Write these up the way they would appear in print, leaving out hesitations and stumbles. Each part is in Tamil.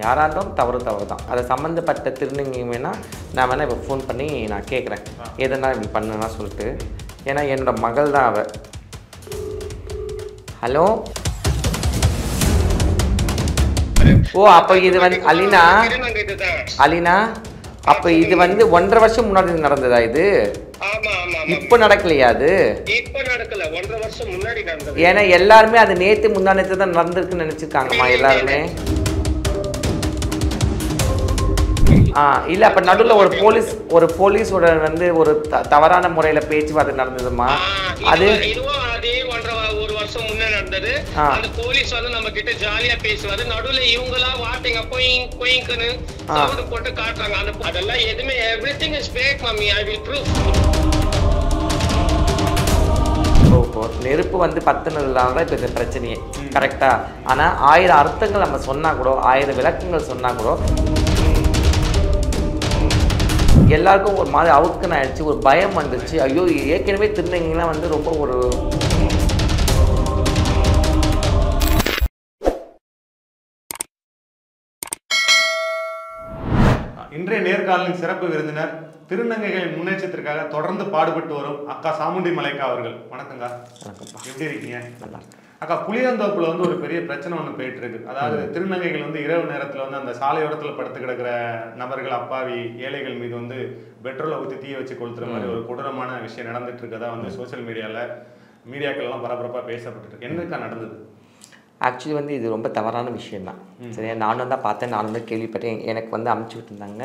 யாராக இருந்தாலும் தவறு தான். அதை சம்மந்தப்பட்ட திருநங்கை வேணால் நான் வேணால் இப்போ ஃபோன் பண்ணி நான் கேட்குறேன், எதனா இப்படி பண்ணுன்னா சொல்லிட்டு. ஏன்னா என்னோடய மகள் தான் அவள். ஹலோ, ஓ அப்போ இது வந்து அலினா அப்போ இது வந்து 1.5 வருஷம் முன்னாடி நடந்ததா? இது இப்போ நடக்கலையா? அது ஏன்னா எல்லாருமே அது நேற்று முந்தானத்து தான் நடந்திருக்குன்னு நினச்சிருக்காங்கம்மா எல்லாருமே. இல்லை, அப்போ நடுவில் ஒரு போலீஸோட வந்து ஒரு தவறான முறையில் பேச்சுவார்த்தை நடந்ததுமா? அது ஒரு வருஷம் முன்னே நடந்தது. அந்த போலீஸ் வந்து நம்ம கிட்ட ஜாலியா பேசுவாரு, நடுவுல இவங்களா வாட்டிங்க போயிங்கன்னு சவுண்ட் போட்டு காட்டுறாங்க. அதெல்லாம் எதுவுமே everything is fake mummy, I will prove. நெருப்பு வந்து பத்துனதுலாம் தான் இப்போ இந்த பிரச்சனையே, கரெக்டா? ஆனால் 1000 அர்த்தங்கள் நம்ம சொன்னா கூட, 1000 விளக்கங்கள் சொன்னா கூட எல்லாருக்கும் ஒரு மாதிரி அவுக்குன்னு ஆயிடுச்சு, ஒரு பயம் வந்துச்சு. ஐயோ, ஏற்கனவே திருநங்கைலாம் வந்து ரொம்ப ஒரு இன்றைய நேர்காணலின் சிறப்பு விருந்தினர், திருநங்கைகளின் முன்னேற்றத்திற்காக தொடர்ந்து பாடுபட்டு வரும் அக்கா சாமுண்டி மலைக்கா அவர்கள். வணக்கங்க. எப்படி இருக்கீங்க? நல்லா. அக்கா, புளியந்தோப்புல வந்து ஒரு பெரிய பிரச்சனை ஒன்று போயிட்டு இருக்கு. அதாவது திருநங்கைகள் வந்து இரவு நேரத்தில் வந்து அந்த சாலையோரத்தில் படுத்து கிடக்கிற நபர்கள், அப்பாவி ஏழைகள் மீது வந்து பெட்ரோலை ஊற்றி தீய வச்சு கொளுத்துற மாதிரி ஒரு கொடூரமான விஷயம் நடந்துட்டு இருக்கதா வந்து சோசியல் மீடியாக்கள் எல்லாம் பரபரப்பாக பேசப்பட்டு இருக்கு. என்னக்கா நடந்தது? ஆக்சுவலி வந்து இது ரொம்ப தவறான விஷயந்தான். சரியா? நானும் தான் பார்த்தேன், நானும் தான் கேள்விப்பட்டேன். எனக்கு வந்து அமுச்சு விட்டுருந்தாங்க.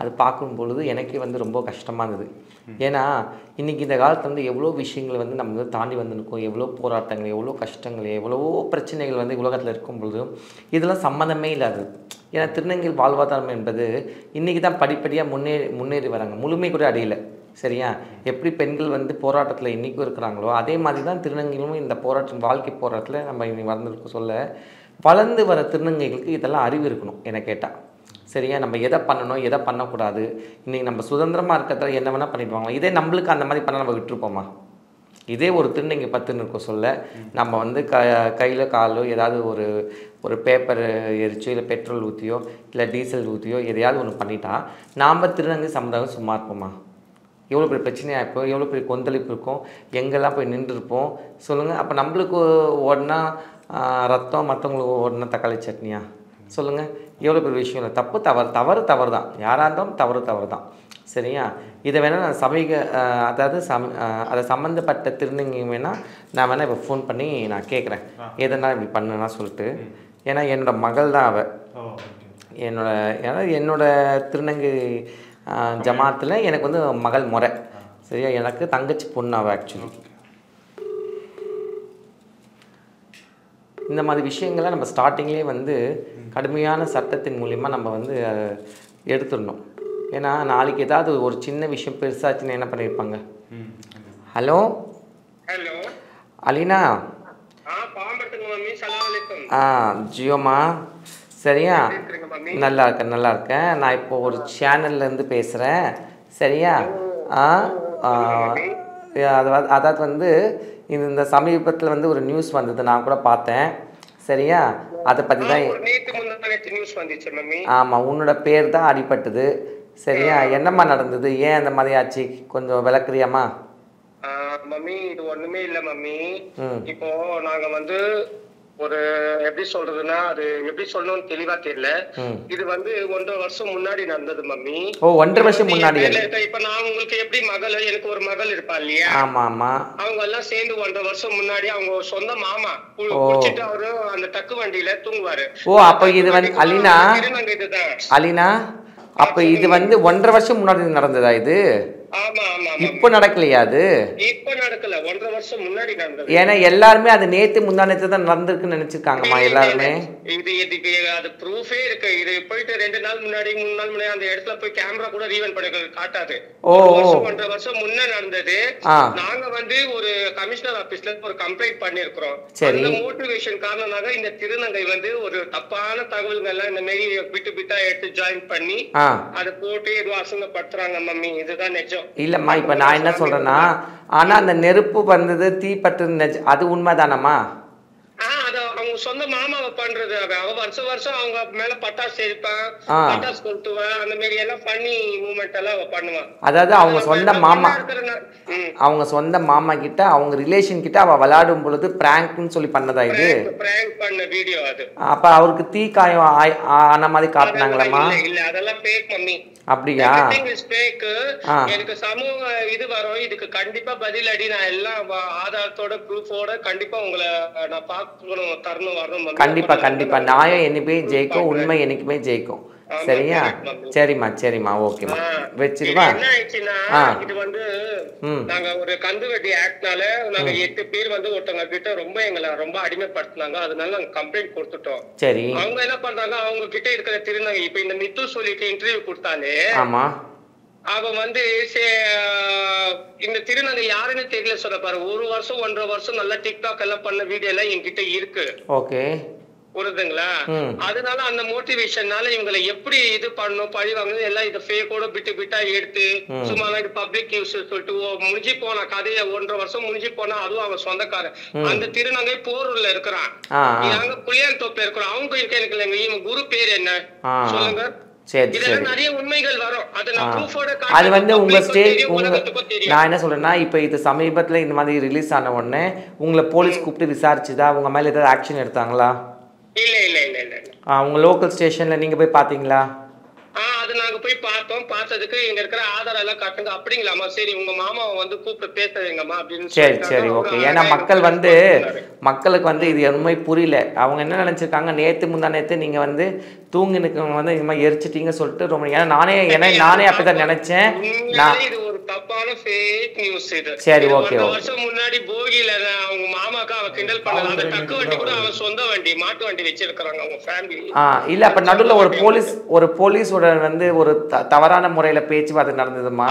அது பார்க்கும் பொழுது எனக்கே வந்து ரொம்ப கஷ்டமாக இருந்தது. ஏன்னா இன்றைக்கி இந்த காலத்தில் வந்து எவ்வளோ விஷயங்கள் வந்து நம்ம வந்து தாண்டி வந்துருக்கோம், எவ்வளோ போராட்டங்கள், எவ்வளோ கஷ்டங்கள், எவ்வளவோ பிரச்சனைகள் வந்து உலகத்தில் இருக்கும் பொழுது இதெல்லாம் சம்மந்தமே இல்லாதது. ஏன்னா திருநங்கைகள் வாழ்வாதாரம் என்பது இன்றைக்கி தான் படிப்படியாக முன்னேறி வராங்க, முழுமை கூட அடையலை. சரியா? எப்படி பெண்கள் வந்து போராட்டத்தில் இன்றைக்கும் இருக்கிறாங்களோ அதே மாதிரி தான் திருநங்கைகளும் இந்த வாழ்க்கை போராட்டத்தில் நம்ம இன்னைக்கு வளர்ந்துருக்க சொல்ல, வளர்ந்து வர திருநங்கைகளுக்கு இதெல்லாம் அறிவு இருக்கணும் என்னை கேட்டால். சரியா? நம்ம எதை பண்ணணும், எதை பண்ணக்கூடாது. இன்றைக்கி நம்ம சுதந்திரமாக இருக்கிறதுல என்ன வேணால் பண்ணிடுவாங்க. இதே நம்மளுக்கு அந்த மாதிரி பண்ண நம்ம விட்டுருப்போமா? இதே ஒரு திருநங்கை பத்துன்னு இருக்க சொல்ல நம்ம வந்து கையில் காலோ ஏதாவது ஒரு பேப்பர் எரிச்சோ, இல்லை பெட்ரோல் ஊற்றியோ, இல்லை டீசல் ஊற்றியோ எதையாவது ஒன்று பண்ணிட்டா நாம் திருநங்கை சமுதாயம் சும்மா இருப்போமா? எவ்வளோ பெரிய பிரச்சனையாக இருப்போம், எவ்வளோ பெரிய கொந்தளிப்பு இருக்கும், எங்கெல்லாம் போய் நின்றுருப்போம் சொல்லுங்கள். அப்போ நம்மளுக்கு ஓடனா ரத்தம், மற்றவங்களுக்கு ஓடனா தக்காளி சட்னியா? சொல்லுங்கள். எவ்வளோ பெரிய விஷயம் இல்லை. தவறு தான். யாராக இருந்தாலும் தவறு தான். சரியா? இதை வேணால் நான் அதை சம்மந்தப்பட்ட திருநங்கை வேணால் நான் வேணால் இப்போ ஃபோன் பண்ணி நான் கேட்குறேன், எதனா இப்படி பண்ணுன்னா சொல்லிட்டு. ஏன்னா என்னோடய மகள் தான் அவள். என்னோட திருநங்கை ஜமாத்தில் எனக்கு வந்து மகள் முறை. சரியா? எனக்கு தங்கச்சி பொண்ணு அவள். ஆக்சுவலி இந்த மாதிரி விஷயங்களை நம்ம ஸ்டார்டிங்லேயே வந்து கடுமையான சட்டத்தின் மூலிமா நம்ம வந்து எடுத்துடணும். ஏன்னா நாளைக்கு ஏதாவது ஒரு சின்ன விஷயம் பெருசாச்சுன்னு என்ன பண்ணியிருப்பாங்க. ஹலோ அலினா. ஜியோமா. சரியா? நல்லா இருக்கேன். நான் இப்போ ஒரு சேனல்லேருந்து பேசுகிறேன். சரியா? அதாவது வந்து இந்த சமீபத்தில் வந்து ஒரு நியூஸ் வந்தது, நான் கூட பார்த்தேன். சரியா? அதை பற்றி தான். ஆமாம், உன்னோட பேர் தான் அடிபட்டது. சரியா? என்னம்மா நடந்தது, ஏன் அந்த மாதிரி ஆச்சு, கொஞ்சம் விளக்குறியாம்மா? மம்மி, இது ஒண்ணுமே இல்ல மம்மி. இப்போ நாங்க வந்து ஒரு எப்படி சொல்றதுன்னா, அது எப்படி சொல்லணும்னு தெளிவா தெரியல. இது வந்து 1.5 வருஷம் முன்னாடி நடந்தது மம்மி. ஓ, 1.5 வருஷம் முன்னாடி. இப்ப நான் உங்களுக்கு எப்படி மகள், எனக்கு ஒரு மகள் இருப்பா இல்லையா? ஆமா. அவங்க எல்லாம் சேர்ந்து 1.5 வருஷம் முன்னாடி அவங்க சொந்த மாமா குடிச்சிட்டு அவரு அந்த டக்கு வண்டியில தூங்குவாரு. ஓ, அப்ப இது வந்து அலினா அப்ப இது வந்து 1.5 வருஷம் முன்னாடி நடந்ததா? இது இப்ப நடக்கலையா? அது இப்ப நடக்கல, 1.5 வருஷம் முன்னாடி நடந்தது. ஏன்னா எல்லாருமே அது நேத்து முந்தானத்து தான் நடந்திருக்குன்னு நினைச்சிருக்காங்கம்மா எல்லாருமே. இதுக்கு அது ப்ரூஃபே இருக்கு. இது போயிட்டு 2 நாள் முன்னாடி 3 நாள் முன்னாடி அந்த இடத்துல போய் கேமரா கூட ரீவன் பண்ணி காட்டாது. 1.5 வருஷம் முன்ன நடந்தது. நாங்க வந்து ஒரு கமிஷனர் ஆபீஸ்ல ஒரு கம்ப்ளைண்ட் பண்ணிருக்கிறோம். அந்த மோட்டிவேஷன் காரணமாக இந்த திருநங்கை வந்து ஒரு தப்பான தகவல்கள் எல்லாம் இந்த மாதிரி பிட்டா எடுத்து ஜாயின் பண்ணி அதை போட்டு ஏதோ அசங்கப்படுத்துறாங்க மம்மி. இதுதான் நிஜம். இல்லம்மா, இப்ப நான் என்ன சொல்றேன்னா, ஆனா அந்த நெருப்பு வந்தது, தீப்பட்டு, அது உண்மைதானம்மா? அத அவங்க சொந்த மாமாவை பண்றது. அவன் வருஷம் அவங்க மேல பட்டாசு எரிப்பான், பட்டாசு கொளுத்துவான், அந்த மாதிரி எல்லாம் பண்ணி மூமெண்ட் எல்லாம் அவ பண்ணுவான். அதாவது அவங்க சொந்த மாமா கிட்ட அவங்க ரிலேஷன் கிட்ட அவ விளையாடும் பொழுது பிராங்க்னு சொல்லி பண்ணதா இது? பிராங்க் பண்ண வீடியோ அது. அப்ப அவருக்கு தீக்காயம் ஆன மாதிரி காட்டினாங்களாமா? இல்ல அதெல்லாம் ஃபேக் மம்மி. அப்படியா? எனக்கு சமூக இது வரும், இதுக்கு கண்டிப்பா பதில் அடி. நான் எல்லாம் ஆதாரத்தோட ப்ரூஃபோட கண்டிப்பா உங்களை நான் பார்க்கணும், தரணும், வரணும். கண்டிப்பா நியாயம் என்னைக்குமே ஜெயிக்கும், உண்மை என்னைக்குமே ஜெயிக்கும். சரியா? சரிம்மா ஓகேம்மா வச்சிருவா. என்ன ஆயிடுச்சுன்னா இது வந்து நாங்க ஒரு கந்துவட்டி ஆக்ட்னால நாங்க 8 பேர் வந்து ஒருத்தவங்க கிட்ட எங்களை ரொம்ப அடிமைப்படுத்தினாங்க. அதனால நாங்க கம்ப்ளைண்ட் கொடுத்துட்டோம். சரி. அவங்க என்ன பண்றாங்க, அவங்க கிட்ட இருக்கிற திருநங்கை இப்ப இந்த மித்து சொல்லிட்டு இன்டர்வியூ கொடுத்தாலே அவன் வந்து இந்த திருநங்கை யாருன்னு தெரியல சொல்ல பாரு. 1 வருஷம் 1.5 வருஷம் நல்லா டிக்டாக் எல்லாம் பண்ண வீடியோ எல்லாம் என்கிட்ட இருக்கு. ஓகே புரியுதுங்களா? அதனால அந்த மோட்டிவேஷனால இவங்களை எப்படி இது பண்ணணும், பழி வாங்கணும் எல்லாம் இதை ஃபேக்கோட பிட்டா எடுத்து சும்மா பப்ளிக் யூஸ் சொல்லிட்டு முடிஞ்சு போன கதையை 1.5 வருஷம் முடிஞ்சு போனா அதுவும் அவன் சொந்தக்காரன். அந்த திருநங்கை போரூர்ல இருக்கிறான், நாங்க புளியாந்தோப்புல இருக்கிறோம். அவங்க இருக்க எனக்கு இல்லைங்க, இவன் குரு பேர் என்ன சொல்லுங்க. நிறைய உண்மைகள் வரும். அது வந்து உங்க ஸ்டேஜ் நான் என்ன சொல்றேன்னா, இப்ப இது சமீபத்துல இந்த மாதிரி ரிலீஸ் ஆன உடனே உங்களை போலீஸ் கூப்பிட்டு விசாரிச்சுதா? உங்க மேல ஏதாவது ஆக்ஷன் எடுத்தாங்களா? இல்ல உங்க லோக்கல் ஸ்டேஷன்ல நீங்க போய் பாத்தீங்களா? அது நாங்க போய் பார்த்தோம். பார்த்ததுக்கு இங்க இருக்கிற ஆதாரம் எல்லாம் காட்டுங்க. அப்படிங்களாமா? சரி உங்க மாமாவை வந்து கூப்பிட்டு பேசுறீங்கம்மா அப்படின்னு. சரி ஓகே. ஏன்னா மக்களுக்கு வந்து இது உண்மை புரியல. அவங்க என்ன நினைச்சிருக்காங்க, முந்தா நேத்து நீங்க வந்து தூங்கி நிற்கிறவங்க வந்து இந்த மாதிரி எரிச்சிட்டீங்க சொல்லிட்டு ரொம்ப. ஏன்னா நானே அப்படிதான் நினைச்சேன். இது ஒரு தப்பான ஃபேக் நியூஸ் இது. சரி ஓகே. வருஷம் முன்னாடி போகில அவங்க மாமாக்கு அவ கிண்டல் பண்ணல. அந்த டக்கு வண்டி கூட அவ சொந்த வண்டி, மாட்டு வண்டி வச்சிருக்காங்க அவங்க ஃபேமிலி. இல்ல அப்ப நடுவுல ஒரு போலீஸோட வந்து ஒரு தவறான முறையில பேச்சுவார்த்தை நடந்ததுமா?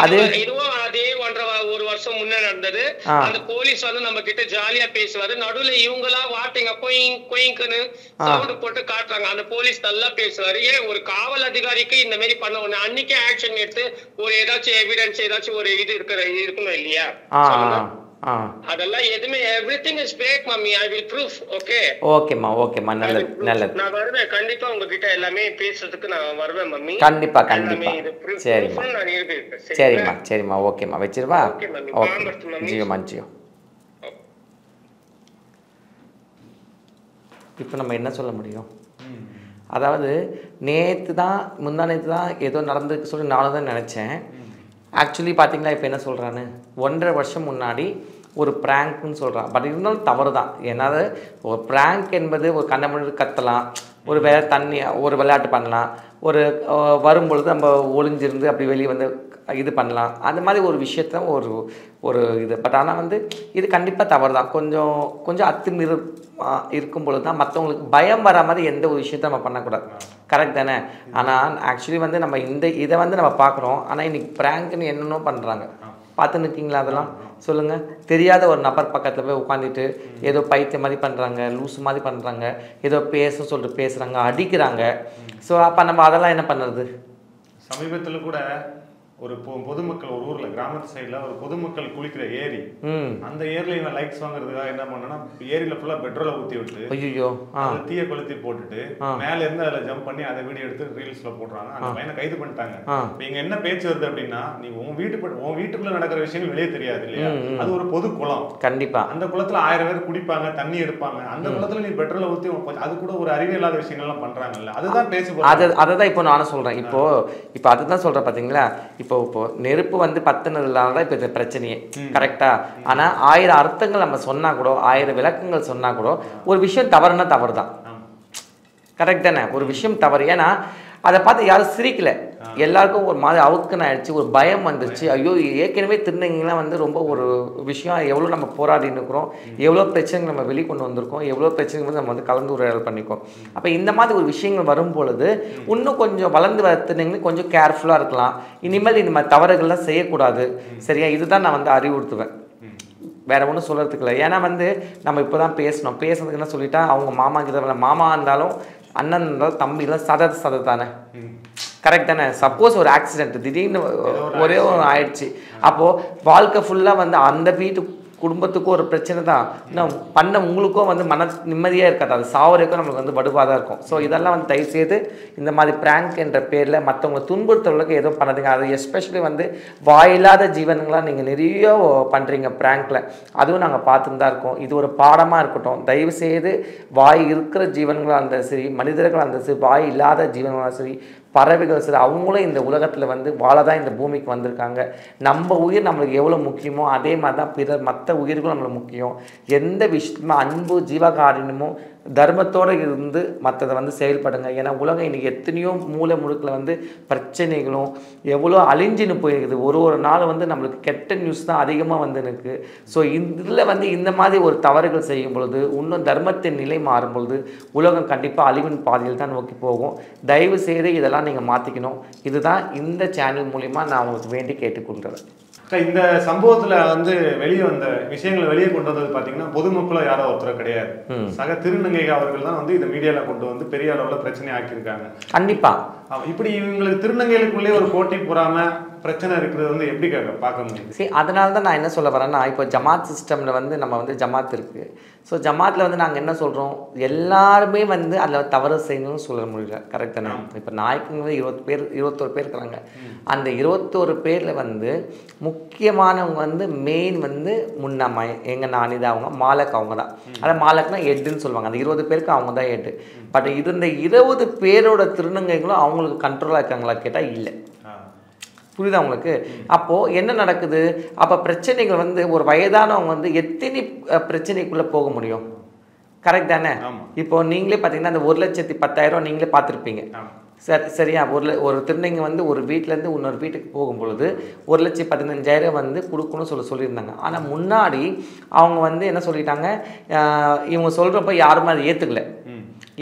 அது இதுவும் அதே 1 வருஷம் முன்ன நடந்தது. அந்த போலீஸ் வந்து நம்ம கிட்ட ஜாலியா பேசுவாரு. நடுவுல இவங்களா வாட்டிங்க கொயிங்னு சவுண்ட் போட்டு காட்டுறாங்க. அந்த போலீஸ் நல்லா பேசுவாரு. ஏன் ஒரு காவல் அதிகாரிக்கு இந்த மாதிரி பண்ண ஒண்ணு அன்னைக்கே ஆக்ஷன் எடுத்து ஒரு ஏதாச்சும் எவிடன்ஸ் ஏதாச்சும் ஒரு இது இருக்கணும் இல்லையா? அதெல்லாம் எதுமே everything is fake mummy. I will prove. okay ஓகேமா நல்லது. நான் வருவேன் கண்டிப்பா உங்ககிட்ட எல்லாமே பேசுறதுக்கு நான் வருவேன் மம்மி. கண்டிப்பா சரிம்மா ஓகேமா வெச்சிரவா. ஜியோ இப்போ நம்ம என்ன சொல்ல முடியும்? அதாவது முந்தா நேத்து தான் ஏதோ நடந்துருக்கு சொல்லி நானும் தான் நினச்சேன். ஆக்சுவலி பார்த்தீங்களா இப்போ என்ன சொல்கிறான்னு, 1.5 வருஷம் முன்னாடி ஒரு ப்ராங்க்னு சொல்கிறான். பட் இருந்தாலும் தவறு தான். ஏன்னா ஒரு ப்ராங்க் என்பது ஒரு கண்ணமணி கத்தலாம், ஒரு ஒரு விளையாட்டு பண்ணலாம், ஒரு வரும்பொழுது நம்ம ஒளிஞ்சிருந்து அப்படி வெளியே வந்து இது பண்ணலாம். அந்த மாதிரி ஒரு விஷயத்த ஒரு இது. பட் ஆனால் வந்து இது கண்டிப்பாக தவறு தான். கொஞ்சம் அத்துமீறல் இருக்கும் பொழுது தான் மற்றவங்களுக்கு பயம் வர மாதிரி எந்த ஒரு விஷயத்த நம்ம பண்ணக்கூடாது. கரெக்ட் தானே? ஆனால் ஆக்சுவலி வந்து நம்ம இதை வந்து நம்ம பார்க்குறோம். ஆனால் இன்றைக்கி ப்ராங்க்னு என்னென்னோ பண்ணுறாங்க. பார்த்துன்னு இருக்கீங்களா? அதெல்லாம் சொல்லுங்கள். தெரியாத ஒரு நபர் பக்கத்தில் போய் உட்காந்துட்டு ஏதோ பைத்தியம் மாதிரி பண்ணுறாங்க, லூஸ் மாதிரி பண்ணுறாங்க, ஏதோ சொல்லிட்டு பேசுகிறாங்க, அடிக்கிறாங்க. ஸோ அப்போ நம்ம அதெல்லாம் என்ன பண்ணுறது? சமீபத்தில் கூட ஒரு பொதுமக்கள் ஒரு ஊர்ல கிராமத்து சைடுல ஒரு பொதுமக்கள் குளிக்கிற ஏரி, அந்த ஏரியில இவன் லைக்ஸ் வாங்குறதுக்காக என்ன பண்ணனா ஏரியில ஃபுல்லா பெட்ரோலை ஊத்தி விட்டு தீய கொளுத்தி போட்டுட்டு மேல இருந்து அதுல ஜம்ப் பண்ணி அதை வீடியோ எடுத்து ரீல்ஸ்ல போடுறாங்க. அந்த பையனை கைது பண்ணிட்டாங்க. இங்க என்ன பேச்சு வருது அப்படின்னா, நீ உன் வீட்டுக்குள்ள நடக்கிற விஷயம் வெளியே தெரியாது இல்லையா? அது ஒரு பொது குளம். கண்டிப்பா அந்த குளத்துல 1000 பேர் குடிப்பாங்க, தண்ணி எடுப்பாங்க. அந்த குளத்துல நீ பெட்ரோலை ஊத்தி அது கூட ஒரு அறிவியலாத விஷயங்கள்லாம் பண்றாங்கல்ல, அதுதான் பேசு. அதை இப்போ நானும் சொல்றேன். இப்போ அதுதான் சொல்றேன். பாத்தீங்களா? இப்போ நெருப்பு வந்து பத்துனதுனால தான் இப்போ இது பிரச்சனையே. கரெக்டா? ஆனா 1000 அர்த்தங்கள் நம்ம சொன்னா கூட, 1000 விளக்கங்கள் சொன்னா கூட ஒரு விஷயம் தவறுனா தவறு தான். கரெக்ட் தானே? ஒரு விஷயம் தவறு. ஏன்னா அதை பார்த்து யாரும் சிரிக்கல, எல்லாருக்கும் ஒரு மாதிரி அவுக்குன்னு ஆயிடுச்சு, ஒரு பயம் வந்துருச்சு. ஐயோ ஏற்கனவே திருநங்கைலாம் வந்து ரொம்ப ஒரு விஷயம் எவ்வளோ நம்ம போராடின்னு இருக்கிறோம், எவ்வளோ பிரச்சனைகள் நம்ம வெளிக்கொண்டு வந்திருக்கோம், எவ்வளோ பிரச்சனைகள் வந்து நம்ம வந்து கலந்துரையாடல் பண்ணிக்கோம். அப்போ இந்த மாதிரி ஒரு விஷயங்கள் வரும்பொழுது இன்னும் கொஞ்சம் வளர்ந்து வர திருநங்கைகள் கொஞ்சம் கேர்ஃபுல்லாக இருக்கலாம். இனிமேல் இந்த மாதிரி தவறுகள்லாம் செய்யக்கூடாது. சரியா? இதுதான் நான் வந்து அறிவுறுத்துவேன். வேற ஒன்றும் சொல்கிறதுக்கு இல்லை. ஏன்னா வந்து நம்ம இப்போ தான் பேசுனதுக்கு என்ன சொல்லிட்டா, அவங்க மாமா கிட்ட மாமா இருந்தாலும் அண்ணன் இருந்தாலும் தம்பி இருந்தாலும் சத தானே. கரெக்ட் தானே? சப்போஸ் ஒரு ஆக்சிடென்ட் திடீர்னு ஒரே ஆயிடுச்சு, அப்போது வாழ்க்கை ஃபுல்லாக வந்து அந்த வீட்டு குடும்பத்துக்கும் ஒரு பிரச்சனை தான். இன்னும் பண்ண உங்களுக்கும் வந்து மன நிம்மதியாக இருக்காது. அது சாவரைக்கும் நம்மளுக்கு வந்து வடுவாக தான் இருக்கும். ஸோ இதெல்லாம் வந்து தயவுசெய்து இந்த மாதிரி ப்ராங்க் என்ற பேரில் மற்றவங்களை துன்புறுத்துறவங்களுக்கு எதுவும் பண்ணாதீங்க. அது எஸ்பெஷலி வந்து வாயில்லாத ஜீவன்களாக நீங்கள் நிறைய பண்ணுறீங்க ப்ராங்க்கில். அதுவும் நாங்கள் பார்த்துட்டு தான் இருக்கோம். இது ஒரு பாடமாக இருக்கட்டும். தயவுசெய்து வாய் இருக்கிற ஜீவன்களாக இருந்தாலும் சரி, மனிதர்களாக இருந்தாலும் சரி, வாய் இல்லாத ஜீவன்களாக சரி, பறவைகள் சரி, அவங்களும் இந்த உலகத்தில் வந்து வாழ தான் இந்த பூமிக்கு வந்திருக்காங்க. நம்ம உயிர் நம்மளுக்கு எவ்வளோ முக்கியமோ அதே மாதிரி தான் பிறர் மற்ற உயிர்களும் நம்மளுக்கு முக்கியம். எந்த விஷயமும் அன்பு ஜீவகாரியமோ தர்மத்தோடு இருந்து மற்றதை வந்து செயல்படுங்க. ஏன்னா உலகம் இன்றைக்கி எத்தனையோ மூலை முடுக்கில் வந்து பிரச்சனைகளும் எவ்வளோ அழிஞ்சின்னு போயிருக்குது. ஒரு நாள் வந்து நம்மளுக்கு கெட்ட நியூஸ் தான் அதிகமாக வந்து இருக்குது. ஸோ இதில் வந்து இந்த மாதிரி ஒரு தவறுகள் செய்யும் பொழுது இன்னும் தர்மத்தின் நிலை மாறும் பொழுது உலகம் கண்டிப்பாக அழிவின் பாதையில் தான் நோக்கி போகும். தயவு செய்து இதெல்லாம் நீங்கள் மாற்றிக்கணும். இதுதான் இந்த சேனல் மூலிமா நான் உங்களுக்கு வேண்டி கேட்டுக்கொள்கிறேன். இந்த சம்பவத்துல வந்து வெளியே வந்த விஷயங்களை வெளியே கொண்டு வந்தது பாத்தீங்கன்னா பொதுமக்களும் யாரோ ஒருத்தர் கிடையாது. சக திருநங்கை அவர்கள் தான் வந்து இந்த மீடியால கொண்டு வந்து பெரிய அளவுல பிரச்சனை ஆக்கியிருக்காங்க. கண்டிப்பா இப்படி இவங்களுக்கு திருநங்கைகளுக்குள்ளே ஒரு போட்டி பொறாம பிரச்சனை இருக்கிறது வந்து எப்படி பார்க்க முடியும்? சரி, அதனால தான் நான் என்ன சொல்ல வரேன்னா, இப்போ ஜமாத் சிஸ்டமில் வந்து நம்ம வந்து ஜமாத் இருக்குது. ஸோ ஜமாத்தில் வந்து நாங்கள் என்ன சொல்கிறோம், எல்லாருமே வந்து அதில் தவறு செய்யணும்னு சொல்ல முடியல. கரெக்ட் தானே? இப்போ நாய்க்குங்க 21 பேர் இருக்கிறாங்க. அந்த 21 பேரில் வந்து முக்கியமானவங்க வந்து மெயின் வந்து முன்னம்மா எங்கள் நானிதா, அவங்க மாலக், அவங்க தான். அதான் மாலக்னா ஹெட்டுன்னு சொல்லுவாங்க. அந்த 20 பேருக்கு அவங்க தான் ஹெட்டு. பட் இந்த 20 பேரோட திருநங்கைகளும் அவங்களுக்கு கண்ட்ரோலாக இருக்காங்களா கேட்டால் இல்லை. புரியுதா உங்களுக்கு? அப்போது என்ன நடக்குது? அப்போ பிரச்சனைகள் வந்து ஒரு வயதானவங்க வந்து எத்தனை பிரச்சனைக்குள்ளே போக முடியும்? கரெக்ட் தானே? இப்போ நீங்களே பார்த்தீங்கன்னா அந்த 1,10,000 நீங்களே பார்த்துருப்பீங்க. சரியா? ஒரு திருநங்கை வந்து ஒரு வீட்டிலேருந்து இன்னொரு வீட்டுக்கு போகும்பொழுது 1,15,000 வந்து கொடுக்கணும்னு சொல்லியிருந்தாங்க. ஆனால் முன்னாடி அவங்க வந்து என்ன சொல்லிட்டாங்க, இவங்க சொல்கிறப்ப யாருமே அதை ஏற்றுக்கல.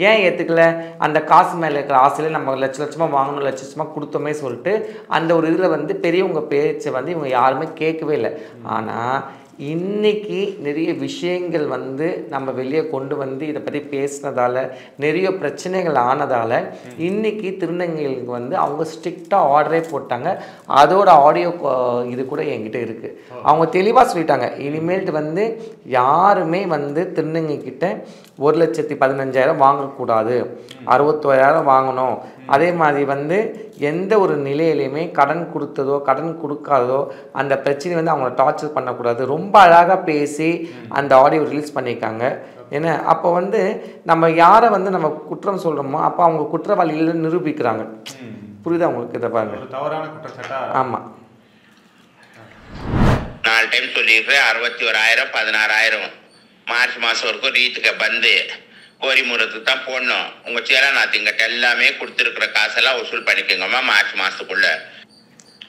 ஏன் ஏற்றுக்கல? அந்த காசு மேலே இருக்கிற ஆசையில் நம்ம லட்சமாக வாங்கணும், லட்சமாக கொடுத்தோமே சொல்லிட்டு அந்த ஒரு இதில் வந்து பெரியவங்க பேச்சை வந்து இவங்க யாருமே கேட்கவே இல்லை. ஆனால் இன்றைக்கி நிறைய விஷயங்கள் வந்து நம்ம வெளியே கொண்டு வந்து இதை பற்றி பேசினதால் நிறைய பிரச்சனைகள் ஆனதால் இன்றைக்கி திருநங்கைகளுக்கு வந்து அவங்க ஸ்ட்ரிக்டாக ஆர்டரே போட்டாங்க. அதோட ஆடியோ இது கூட என்கிட்ட இருக்குது. அவங்க தெளிவாக சொல்லிட்டாங்க, இனிமேல்ட்டு வந்து யாருமே வந்து திருநங்கைக்கிட்ட 1,15,000 வாங்கக்கூடாது, 61,000 வாங்கணும். அதே மாதிரி வந்து எந்த ஒரு நிலையிலையுமே கடன் கொடுத்ததோ கடன் கொடுக்காததோ அந்த பிரச்சனை வந்து அவங்கள டார்ச்சர் பண்ணக்கூடாது. ரொம்ப அழகாக பேசி அந்த ஆடியோ ரிலீஸ் பண்ணியிருக்காங்க. ஏன்னா அப்போ வந்து நம்ம யாரை வந்து நம்ம குற்றம் சொல்கிறோமோ அப்போ அவங்க குற்றவாளிகளை நிரூபிக்கிறாங்க. புரியுதா உங்களுக்கு? இதை பாருங்க, தவறான குற்றச்சாட்டா? ஆமாம். 4 டைம் சொல்லிடுறேன். 61,000 16,000 மார்ச் மாதம் வரைக்கும் ரீத்துக்கு பந்து கோரி முறத்துக்கு தான் போடணும். உங்கள் சேலநாத்திங்கிட்ட எல்லாமே கொடுத்துருக்குற காசெல்லாம் வசூல் பண்ணிக்கோங்கம்மா மார்ச் மாதத்துக்குள்ள.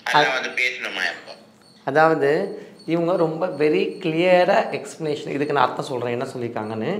அதெல்லாம் வந்து பேசணுமா? இப்போ அதாவது இவங்க ரொம்ப வெரி கிளியராக எக்ஸ்ப்ளனேஷன் இதுக்கு நான் அர்த்தம் சொல்கிறேன் என்ன சொல்லியிருக்காங்கன்னு.